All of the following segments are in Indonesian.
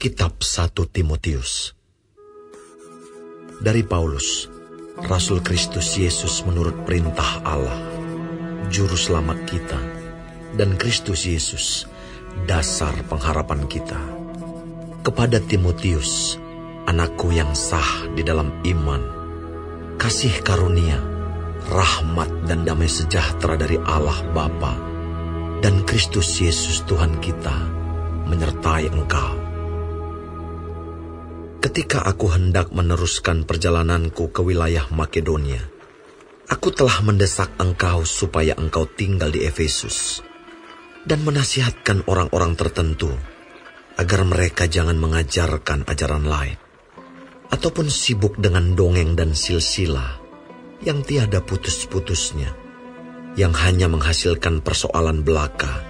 Kitab 1 Timotius. Dari Paulus, Rasul Kristus Yesus menurut perintah Allah, Juru Selamat kita, dan Kristus Yesus, dasar pengharapan kita. Kepada Timotius, anakku yang sah di dalam iman, kasih karunia, rahmat dan damai sejahtera dari Allah Bapa dan Kristus Yesus Tuhan kita menyertai engkau. Ketika aku hendak meneruskan perjalananku ke wilayah Makedonia, aku telah mendesak engkau supaya engkau tinggal di Efesus dan menasihatkan orang-orang tertentu agar mereka jangan mengajarkan ajaran lain ataupun sibuk dengan dongeng dan silsilah yang tiada putus-putusnya, yang hanya menghasilkan persoalan belaka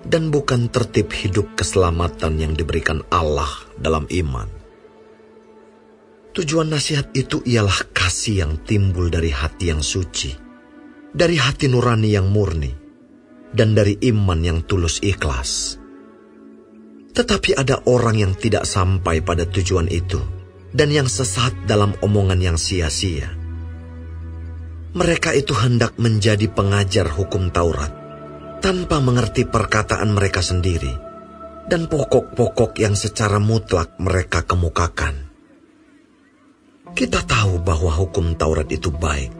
dan bukan tertib hidup keselamatan yang diberikan Allah dalam iman. Tujuan nasihat itu ialah kasih yang timbul dari hati yang suci, dari hati nurani yang murni, dan dari iman yang tulus ikhlas. Tetapi ada orang yang tidak sampai pada tujuan itu, dan yang sesat dalam omongan yang sia-sia. Mereka itu hendak menjadi pengajar hukum Taurat, tanpa mengerti perkataan mereka sendiri, dan pokok-pokok yang secara mutlak mereka kemukakan. Kita tahu bahwa hukum Taurat itu baik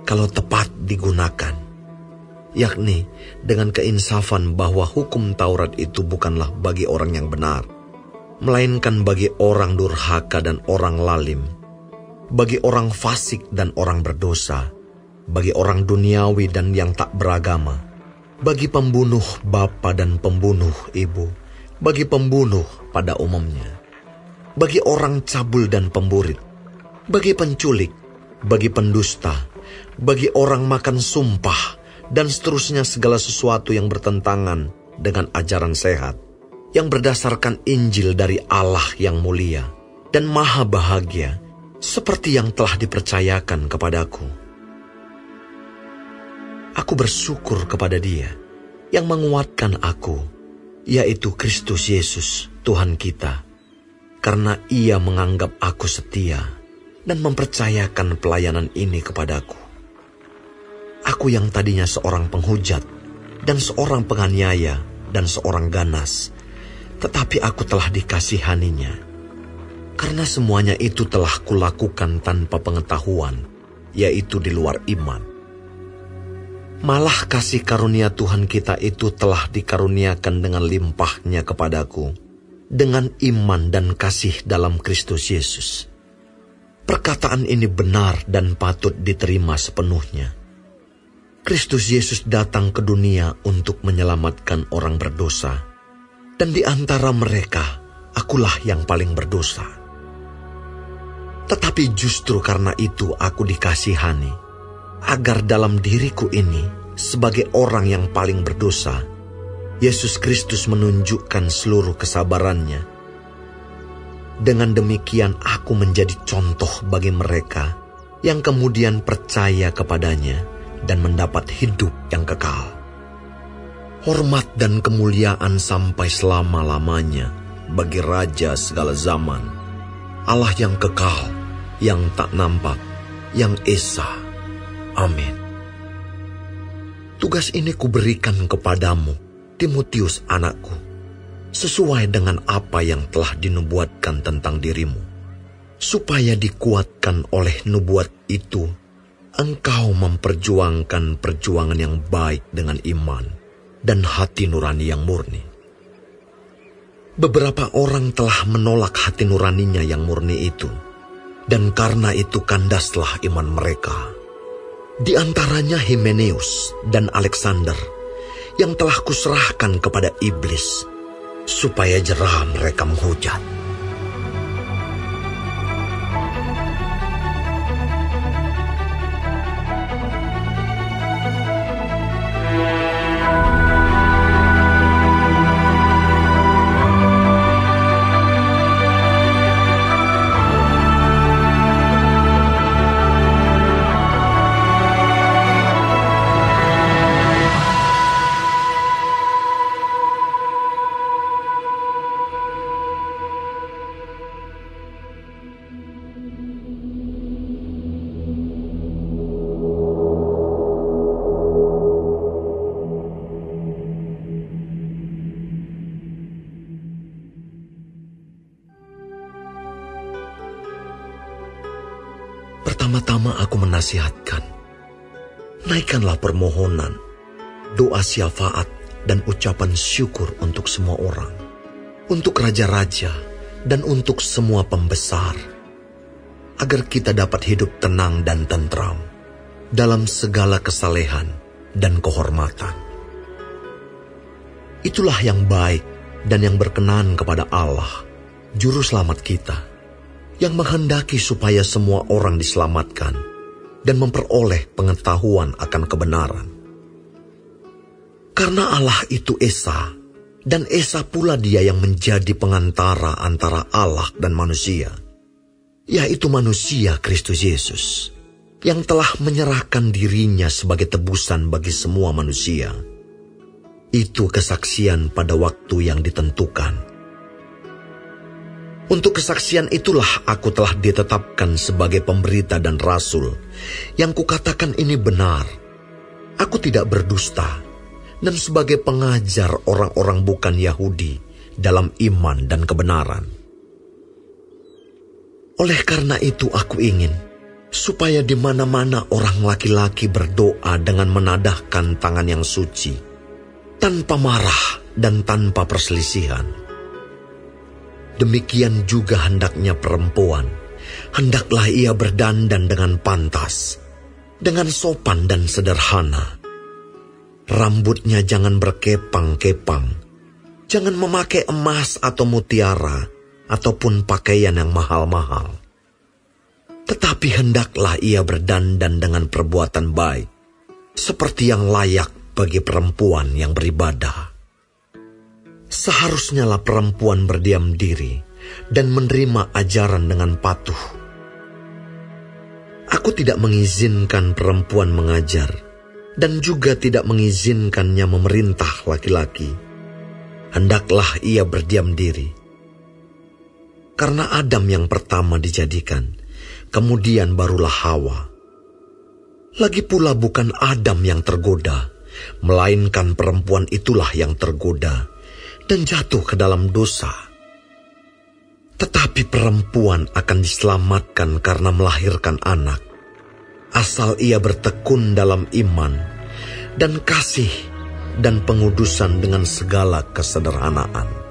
kalau tepat digunakan, yakni dengan keinsafan bahwa hukum Taurat itu bukanlah bagi orang yang benar, melainkan bagi orang durhaka dan orang lalim, bagi orang fasik dan orang berdosa, bagi orang duniawi dan yang tak beragama, bagi pembunuh bapa dan pembunuh ibu, bagi pembunuh pada umumnya, bagi orang cabul dan pemburit, bagi penculik, bagi pendusta, bagi orang makan sumpah, dan seterusnya segala sesuatu yang bertentangan dengan ajaran sehat, yang berdasarkan Injil dari Allah yang mulia dan maha bahagia, seperti yang telah dipercayakan kepadaku. Aku bersyukur kepada Dia yang menguatkan aku, yaitu Kristus Yesus, Tuhan kita, karena Ia menganggap aku setia dan mempercayakan pelayanan ini kepadaku. Aku yang tadinya seorang penghujat dan seorang penganiaya dan seorang ganas, tetapi aku telah dikasihaninya, karena semuanya itu telah kulakukan tanpa pengetahuan, yaitu di luar iman. Malah kasih karunia Tuhan kita itu telah dikaruniakan dengan limpahnya kepadaku, dengan iman dan kasih dalam Kristus Yesus. Perkataan ini benar dan patut diterima sepenuhnya. Kristus Yesus datang ke dunia untuk menyelamatkan orang berdosa, dan di antara mereka, akulah yang paling berdosa. Tetapi justru karena itu aku dikasihani, agar dalam diriku ini, sebagai orang yang paling berdosa, Yesus Kristus menunjukkan seluruh kesabarannya. Dengan demikian aku menjadi contoh bagi mereka yang kemudian percaya kepadanya dan mendapat hidup yang kekal. Hormat dan kemuliaan sampai selama-lamanya bagi Raja segala zaman, Allah yang kekal, yang tak nampak, yang esa. Amin. Tugas ini kuberikan kepadamu, Timotius anakku, sesuai dengan apa yang telah dinubuatkan tentang dirimu, supaya dikuatkan oleh nubuat itu, engkau memperjuangkan perjuangan yang baik dengan iman dan hati nurani yang murni. Beberapa orang telah menolak hati nuraninya yang murni itu, dan karena itu kandaslah iman mereka. Di antaranya Himeneus dan Alexander, yang telah kuserahkan kepada iblis, supaya jerah mereka menghujat. pertama-tama aku menasihatkan, naikkanlah permohonan, doa syafaat, dan ucapan syukur untuk semua orang, untuk raja-raja, dan untuk semua pembesar, agar kita dapat hidup tenang dan tentram dalam segala kesalehan dan kehormatan. Itulah yang baik dan yang berkenan kepada Allah, Juru Selamat kita, yang menghendaki supaya semua orang diselamatkan dan memperoleh pengetahuan akan kebenaran. Karena Allah itu Esa, dan Esa pula Dia yang menjadi pengantara antara Allah dan manusia, yaitu manusia Kristus Yesus, yang telah menyerahkan dirinya sebagai tebusan bagi semua manusia. Itu kesaksian pada waktu yang ditentukan. Untuk kesaksian itulah aku telah ditetapkan sebagai pemberita dan rasul, yang kukatakan ini benar. Aku tidak berdusta, dan sebagai pengajar orang-orang bukan Yahudi dalam iman dan kebenaran. Oleh karena itu aku ingin supaya di mana-mana orang laki-laki berdoa dengan menadahkan tangan yang suci, tanpa marah dan tanpa perselisihan. Demikian juga hendaknya perempuan, hendaklah ia berdandan dengan pantas, dengan sopan dan sederhana. Rambutnya jangan berkepang-kepang, jangan memakai emas atau mutiara, ataupun pakaian yang mahal-mahal. Tetapi hendaklah ia berdandan dengan perbuatan baik, seperti yang layak bagi perempuan yang beribadah. Seharusnyalah perempuan berdiam diri dan menerima ajaran dengan patuh. Aku tidak mengizinkan perempuan mengajar, dan juga tidak mengizinkannya memerintah laki-laki. Hendaklah ia berdiam diri. Karena Adam yang pertama dijadikan, kemudian barulah Hawa. Lagi pula bukan Adam yang tergoda, melainkan perempuan itulah yang tergoda dan jatuh ke dalam dosa. Tetapi perempuan akan diselamatkan karena melahirkan anak, asal ia bertekun dalam iman dan kasih dan pengudusan dengan segala kesederhanaan.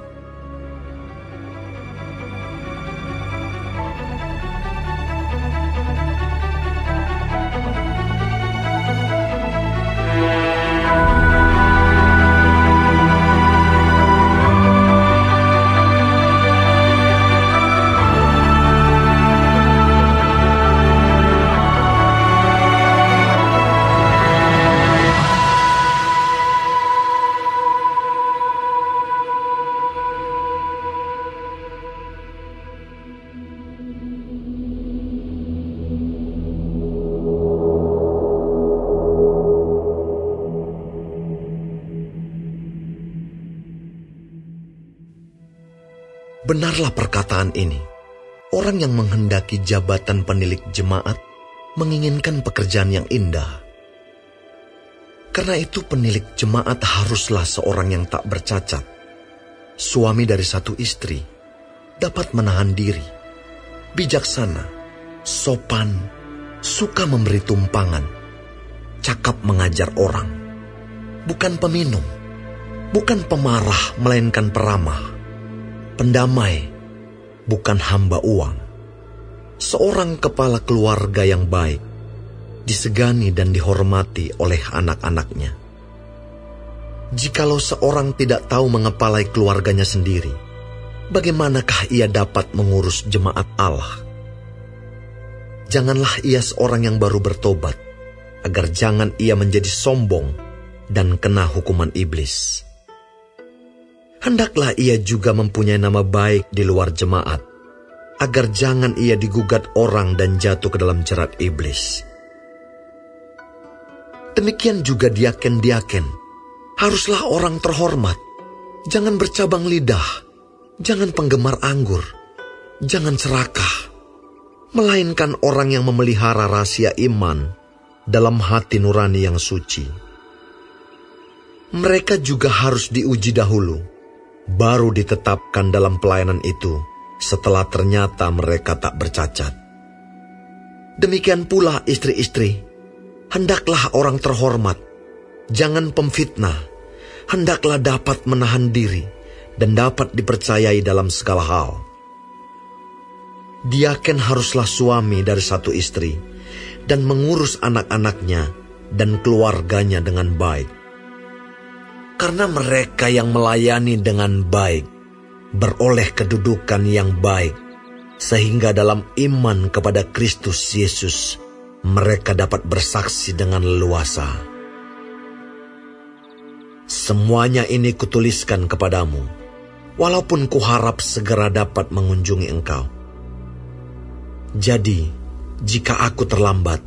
Benarlah perkataan ini. Orang yang menghendaki jabatan penilik jemaat menginginkan pekerjaan yang indah. Karena itu penilik jemaat haruslah seorang yang tak bercacat, suami dari satu istri, dapat menahan diri, bijaksana, sopan, suka memberi tumpangan, cakap mengajar orang, bukan peminum, bukan pemarah melainkan peramah, pendamai, bukan hamba uang, seorang kepala keluarga yang baik, disegani dan dihormati oleh anak-anaknya. Jikalau seorang tidak tahu mengepalai keluarganya sendiri, bagaimanakah ia dapat mengurus jemaat Allah? Janganlah ia seorang yang baru bertobat, agar jangan ia menjadi sombong dan kena hukuman iblis. Hendaklah ia juga mempunyai nama baik di luar jemaat, agar jangan ia digugat orang dan jatuh ke dalam jerat iblis. Demikian juga diaken-diaken, haruslah orang terhormat, jangan bercabang lidah, jangan penggemar anggur, jangan serakah, melainkan orang yang memelihara rahasia iman dalam hati nurani yang suci. Mereka juga harus diuji dahulu, baru ditetapkan dalam pelayanan itu setelah ternyata mereka tak bercacat. Demikian pula istri-istri, hendaklah orang terhormat, jangan pemfitnah, hendaklah dapat menahan diri dan dapat dipercayai dalam segala hal. Diaken haruslah suami dari satu istri dan mengurus anak-anaknya dan keluarganya dengan baik. Karena mereka yang melayani dengan baik beroleh kedudukan yang baik, sehingga dalam iman kepada Kristus Yesus mereka dapat bersaksi dengan leluasa. Semuanya ini kutuliskan kepadamu, walaupun kuharap segera dapat mengunjungi engkau. Jadi, jika aku terlambat,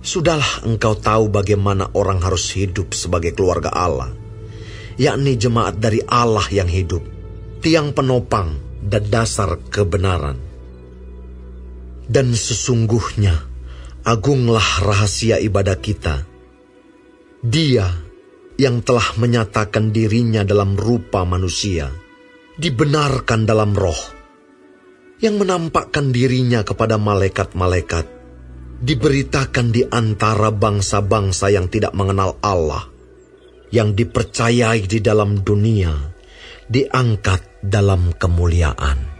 sudahlah engkau tahu bagaimana orang harus hidup sebagai keluarga Allah, yakni jemaat dari Allah yang hidup, tiang penopang dan dasar kebenaran. Dan sesungguhnya, agunglah rahasia ibadah kita. Dia yang telah menyatakan dirinya dalam rupa manusia, dibenarkan dalam roh, yang menampakkan dirinya kepada malaikat-malaikat, diberitakan di antara bangsa-bangsa yang tidak mengenal Allah, yang dipercayai di dalam dunia, diangkat dalam kemuliaan.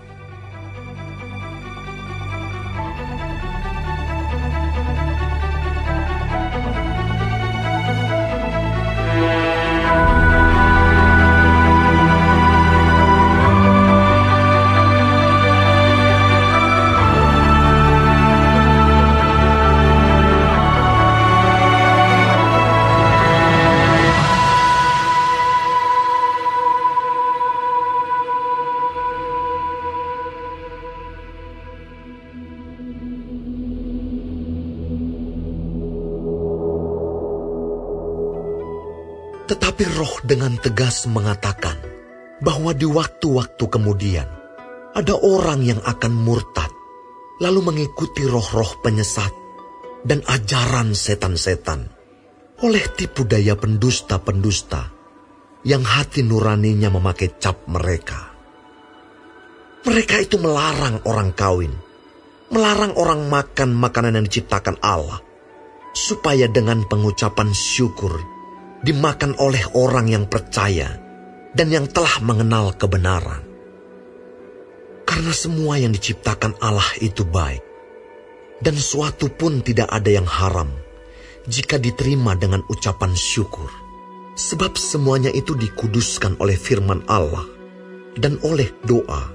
Tetapi Roh dengan tegas mengatakan bahwa di waktu-waktu kemudian ada orang yang akan murtad, lalu mengikuti roh-roh penyesat dan ajaran setan-setan oleh tipu daya pendusta-pendusta yang hati nuraninya memakai cap mereka. Mereka itu melarang orang kawin, melarang orang makan makanan yang diciptakan Allah, supaya dengan pengucapan syukur dimakan oleh orang yang percaya dan yang telah mengenal kebenaran. Karena semua yang diciptakan Allah itu baik, dan suatu pun tidak ada yang haram jika diterima dengan ucapan syukur, sebab semuanya itu dikuduskan oleh firman Allah dan oleh doa.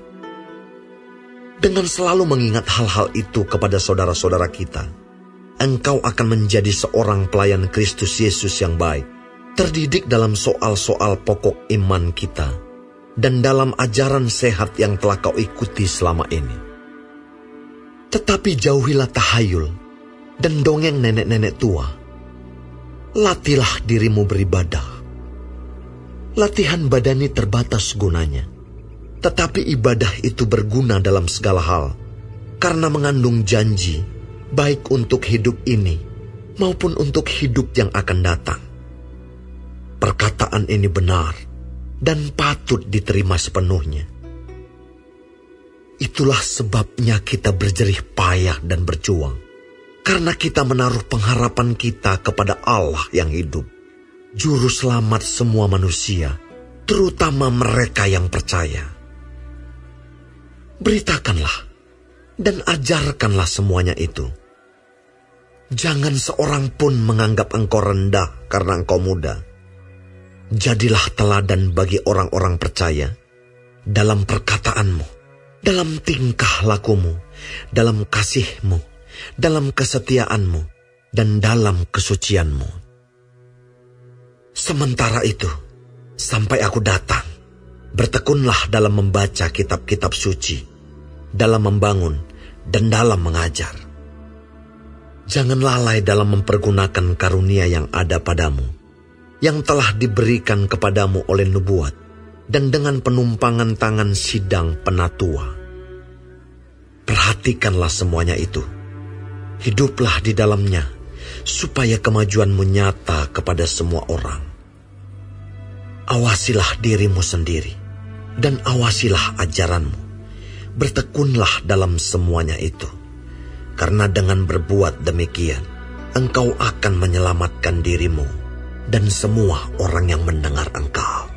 Dengan selalu mengingat hal-hal itu kepada saudara-saudara kita, engkau akan menjadi seorang pelayan Kristus Yesus yang baik, terdidik dalam soal-soal pokok iman kita, dan dalam ajaran sehat yang telah kau ikuti selama ini. Tetapi jauhilah tahayul dan dongeng nenek-nenek tua. Latihlah dirimu beribadah. Latihan badani terbatas gunanya, tetapi ibadah itu berguna dalam segala hal, karena mengandung janji, baik untuk hidup ini maupun untuk hidup yang akan datang. Perkataan ini benar dan patut diterima sepenuhnya. Itulah sebabnya kita berjerih payah dan berjuang, karena kita menaruh pengharapan kita kepada Allah yang hidup, Juru Selamat semua manusia, terutama mereka yang percaya. Beritakanlah dan ajarkanlah semuanya itu. Jangan seorang pun menganggap engkau rendah karena engkau muda. Jadilah teladan bagi orang-orang percaya dalam perkataanmu, dalam tingkah lakumu, dalam kasihmu, dalam kesetiaanmu, dan dalam kesucianmu. Sementara itu, sampai aku datang, bertekunlah dalam membaca kitab-kitab suci, dalam membangun, dan dalam mengajar. Jangan lalai dalam mempergunakan karunia yang ada padamu, yang telah diberikan kepadamu oleh nubuat, dan dengan penumpangan tangan sidang penatua. Perhatikanlah semuanya itu. Hiduplah di dalamnya, supaya kemajuanmu nyata kepada semua orang. Awasilah dirimu sendiri, dan awasilah ajaranmu. Bertekunlah dalam semuanya itu, karena dengan berbuat demikian, engkau akan menyelamatkan dirimu dan semua orang yang mendengar engkau.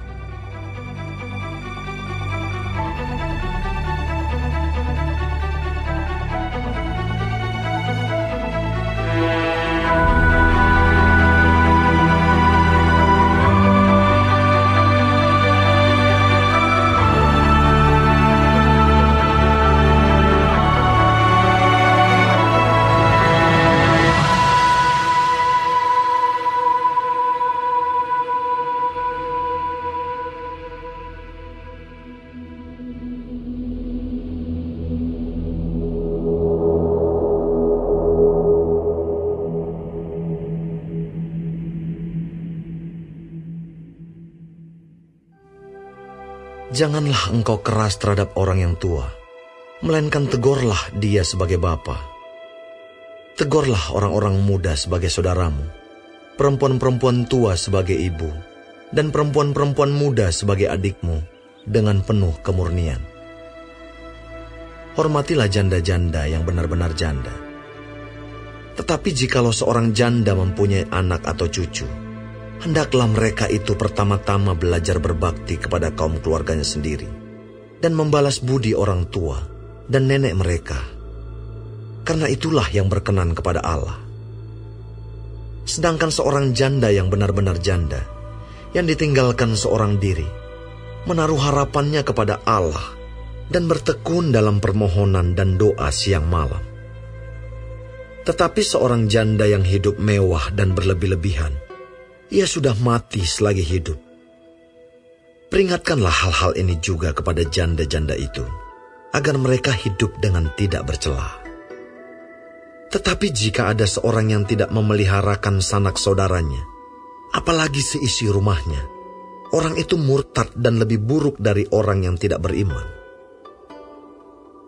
Janganlah engkau keras terhadap orang yang tua, melainkan tegurlah dia sebagai bapa. Tegurlah orang-orang muda sebagai saudaramu, perempuan-perempuan tua sebagai ibu, dan perempuan-perempuan muda sebagai adikmu dengan penuh kemurnian. Hormatilah janda-janda yang benar-benar janda. Tetapi jikalau seorang janda mempunyai anak atau cucu, hendaklah mereka itu pertama-tama belajar berbakti kepada kaum keluarganya sendiri dan membalas budi orang tua dan nenek mereka, karena itulah yang berkenan kepada Allah. Sedangkan seorang janda yang benar-benar janda, yang ditinggalkan seorang diri, menaruh harapannya kepada Allah dan bertekun dalam permohonan dan doa siang malam. Tetapi seorang janda yang hidup mewah dan berlebih-lebihan, ia sudah mati selagi hidup. Peringatkanlah hal-hal ini juga kepada janda-janda itu, agar mereka hidup dengan tidak bercela. Tetapi jika ada seorang yang tidak memeliharakan sanak saudaranya, apalagi seisi rumahnya, orang itu murtad dan lebih buruk dari orang yang tidak beriman.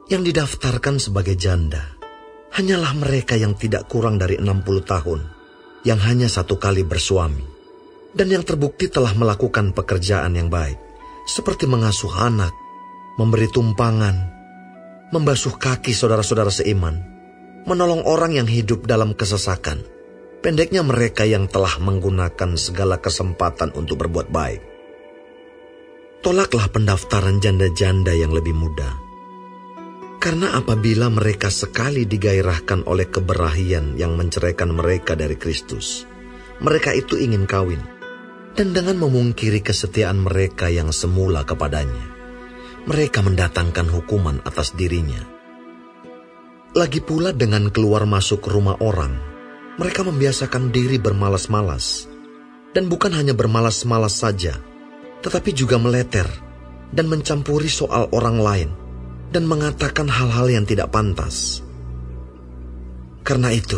Yang didaftarkan sebagai janda hanyalah mereka yang tidak kurang dari 60 tahun, yang hanya satu kali bersuami, dan yang terbukti telah melakukan pekerjaan yang baik, seperti mengasuh anak, memberi tumpangan, membasuh kaki saudara-saudara seiman, menolong orang yang hidup dalam kesesakan, pendeknya mereka yang telah menggunakan segala kesempatan untuk berbuat baik. Tolaklah pendaftaran janda-janda yang lebih muda, karena apabila mereka sekali digairahkan oleh keberahian yang menceraikan mereka dari Kristus, mereka itu ingin kawin, dan dengan memungkiri kesetiaan mereka yang semula kepadanya, mereka mendatangkan hukuman atas dirinya. Lagi pula dengan keluar masuk rumah orang, mereka membiasakan diri bermalas-malas, dan bukan hanya bermalas-malas saja, tetapi juga meleter dan mencampuri soal orang lain, dan mengatakan hal-hal yang tidak pantas. Karena itu,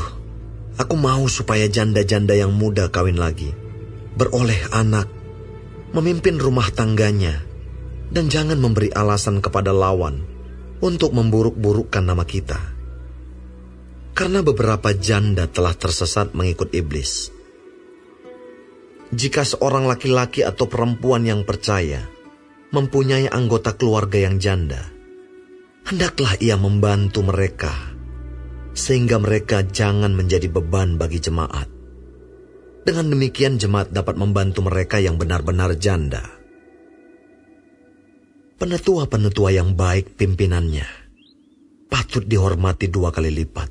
aku mau supaya janda-janda yang muda kawin lagi, beroleh anak, memimpin rumah tangganya, dan jangan memberi alasan kepada lawan untuk memburuk-burukkan nama kita. Karena beberapa janda telah tersesat mengikut iblis. Jika seorang laki-laki atau perempuan yang percaya mempunyai anggota keluarga yang janda, hendaklah ia membantu mereka, sehingga mereka jangan menjadi beban bagi jemaat. Dengan demikian jemaat dapat membantu mereka yang benar-benar janda. Penetua-penetua yang baik pimpinannya patut dihormati 2 kali lipat,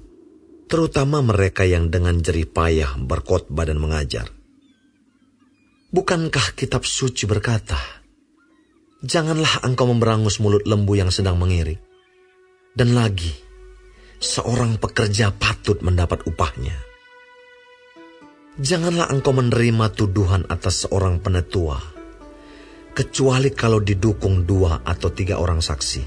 terutama mereka yang dengan jerih payah berkhotbah dan mengajar. Bukankah kitab suci berkata, "Janganlah engkau memberangus mulut lembu yang sedang mengirik." Dan lagi, seorang pekerja patut mendapat upahnya. Janganlah engkau menerima tuduhan atas seorang penetua, kecuali kalau didukung 2 atau 3 orang saksi.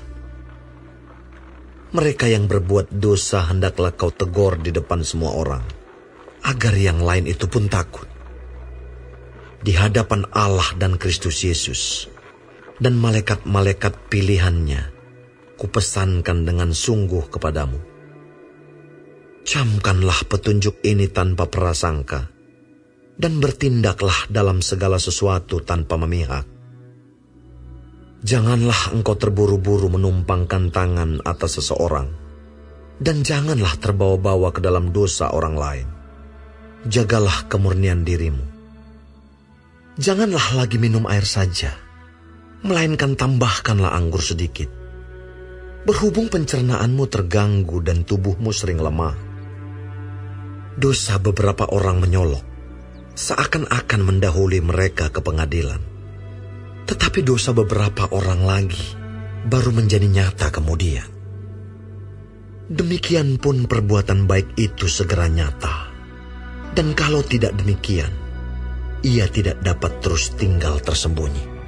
Mereka yang berbuat dosa hendaklah kau tegur di depan semua orang, agar yang lain itu pun takut. Di hadapan Allah dan Kristus Yesus, dan malaikat-malaikat pilihannya, kupesankan dengan sungguh kepadamu. Camkanlah petunjuk ini tanpa prasangka, dan bertindaklah dalam segala sesuatu tanpa memihak. Janganlah engkau terburu-buru menumpangkan tangan atas seseorang, Dan janganlah terbawa-bawa ke dalam dosa orang lain. Jagalah kemurnian dirimu. Janganlah lagi minum air saja, melainkan tambahkanlah anggur sedikit. Berhubung pencernaanmu terganggu dan tubuhmu sering lemah. Dosa beberapa orang menyolok, seakan-akan mendahului mereka ke pengadilan. Tetapi dosa beberapa orang lagi baru menjadi nyata kemudian. Demikian pun perbuatan baik itu segera nyata. Dan kalau tidak demikian, ia tidak dapat terus tinggal tersembunyi.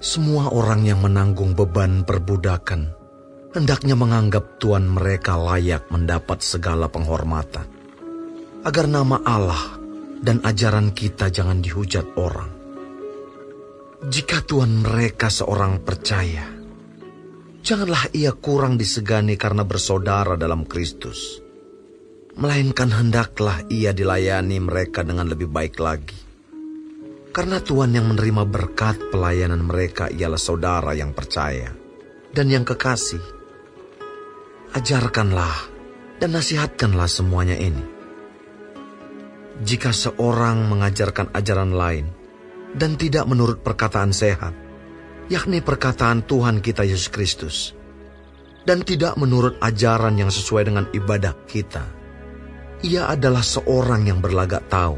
Semua orang yang menanggung beban perbudakan hendaknya menganggap Tuhan mereka layak mendapat segala penghormatan, agar nama Allah dan ajaran kita jangan dihujat orang. Jika Tuhan mereka seorang percaya, janganlah ia kurang disegani karena bersaudara dalam Kristus, melainkan hendaklah ia dilayani mereka dengan lebih baik lagi. Karena Tuhan yang menerima berkat pelayanan mereka ialah saudara yang percaya dan yang kekasih. Ajarkanlah dan nasihatkanlah semuanya ini. Jika seorang mengajarkan ajaran lain dan tidak menurut perkataan sehat, yakni perkataan Tuhan kita Yesus Kristus, dan tidak menurut ajaran yang sesuai dengan ibadah kita, ia adalah seorang yang berlagak tahu,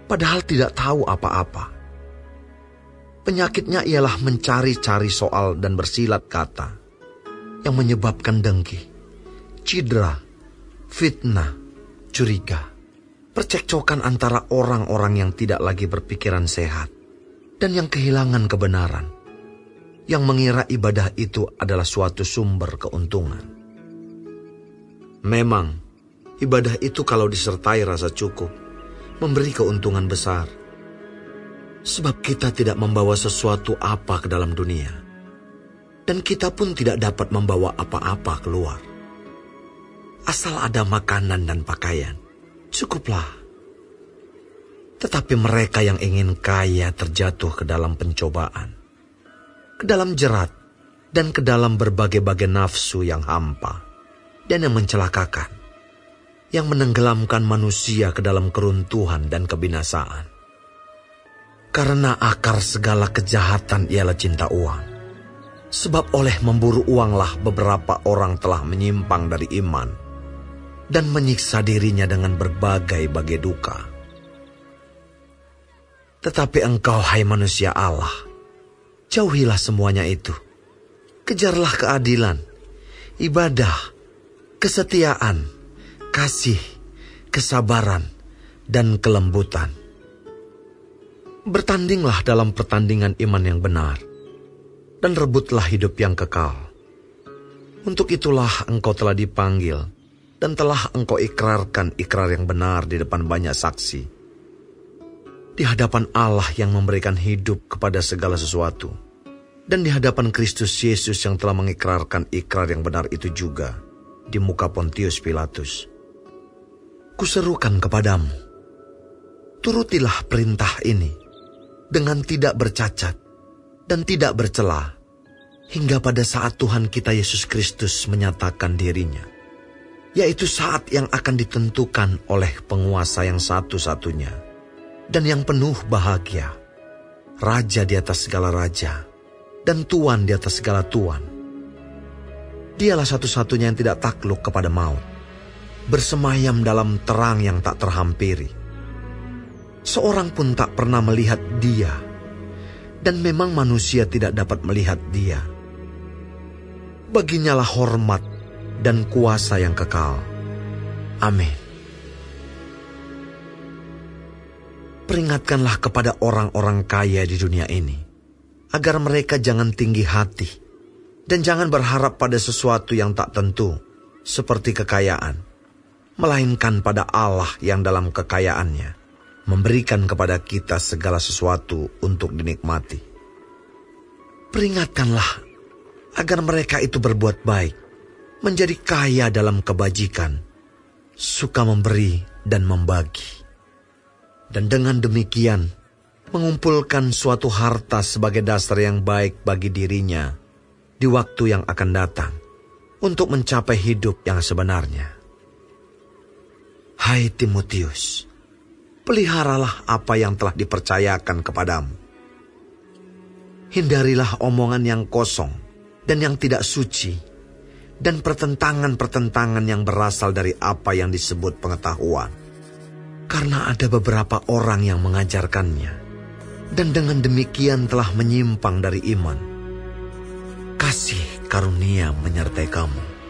padahal tidak tahu apa-apa. Penyakitnya ialah mencari-cari soal dan bersilat kata, yang menyebabkan dengki, cidra, fitnah, curiga, percekcokan antara orang-orang yang tidak lagi berpikiran sehat, dan yang kehilangan kebenaran, yang mengira ibadah itu adalah suatu sumber keuntungan. Memang, ibadah itu kalau disertai rasa cukup, memberi keuntungan besar. Sebab kita tidak membawa sesuatu apa ke dalam dunia, dan kita pun tidak dapat membawa apa-apa keluar. Asal ada makanan dan pakaian, cukuplah. Tetapi mereka yang ingin kaya terjatuh ke dalam pencobaan, ke dalam jerat, dan ke dalam berbagai-bagai nafsu yang hampa, dan yang mencelakakan, yang menenggelamkan manusia ke dalam keruntuhan dan kebinasaan. Karena akar segala kejahatan ialah cinta uang. Sebab oleh memburu uanglah beberapa orang telah menyimpang dari iman dan menyiksa dirinya dengan berbagai-bagai duka. Tetapi engkau, hai manusia Allah, jauhilah semuanya itu. Kejarlah keadilan, ibadah, kesetiaan, kasih, kesabaran, dan kelembutan. Bertandinglah dalam pertandingan iman yang benar, dan rebutlah hidup yang kekal. Untuk itulah engkau telah dipanggil, dan telah engkau ikrarkan ikrar yang benar di depan banyak saksi, di hadapan Allah yang memberikan hidup kepada segala sesuatu, dan di hadapan Kristus Yesus yang telah mengikrarkan ikrar yang benar itu juga di muka Pontius Pilatus. Kuserukan kepadamu, turutilah perintah ini dengan tidak bercacat dan tidak bercela, hingga pada saat Tuhan kita Yesus Kristus menyatakan dirinya, yaitu saat yang akan ditentukan oleh penguasa yang satu-satunya dan yang penuh bahagia, Raja di atas segala raja dan Tuan di atas segala tuan. Dialah satu-satunya yang tidak takluk kepada maut, bersemayam dalam terang yang tak terhampiri. Seorang pun tak pernah melihat dia, dan memang manusia tidak dapat melihat dia. Baginyalah hormat dan kuasa yang kekal. Amin. Peringatkanlah kepada orang-orang kaya di dunia ini, agar mereka jangan tinggi hati, dan jangan berharap pada sesuatu yang tak tentu, seperti kekayaan, melainkan pada Allah yang dalam kekayaannya memberikan kepada kita segala sesuatu untuk dinikmati. Peringatkanlah agar mereka itu berbuat baik, menjadi kaya dalam kebajikan, suka memberi dan membagi. Dan dengan demikian, mengumpulkan suatu harta sebagai dasar yang baik bagi dirinya di waktu yang akan datang, untuk mencapai hidup yang sebenarnya. Hai Timotius, peliharalah apa yang telah dipercayakan kepadamu. Hindarilah omongan yang kosong dan yang tidak suci, dan pertentangan-pertentangan yang berasal dari apa yang disebut pengetahuan. Karena ada beberapa orang yang mengajarkannya, dan dengan demikian telah menyimpang dari iman. Kasih karunia menyertai kamu.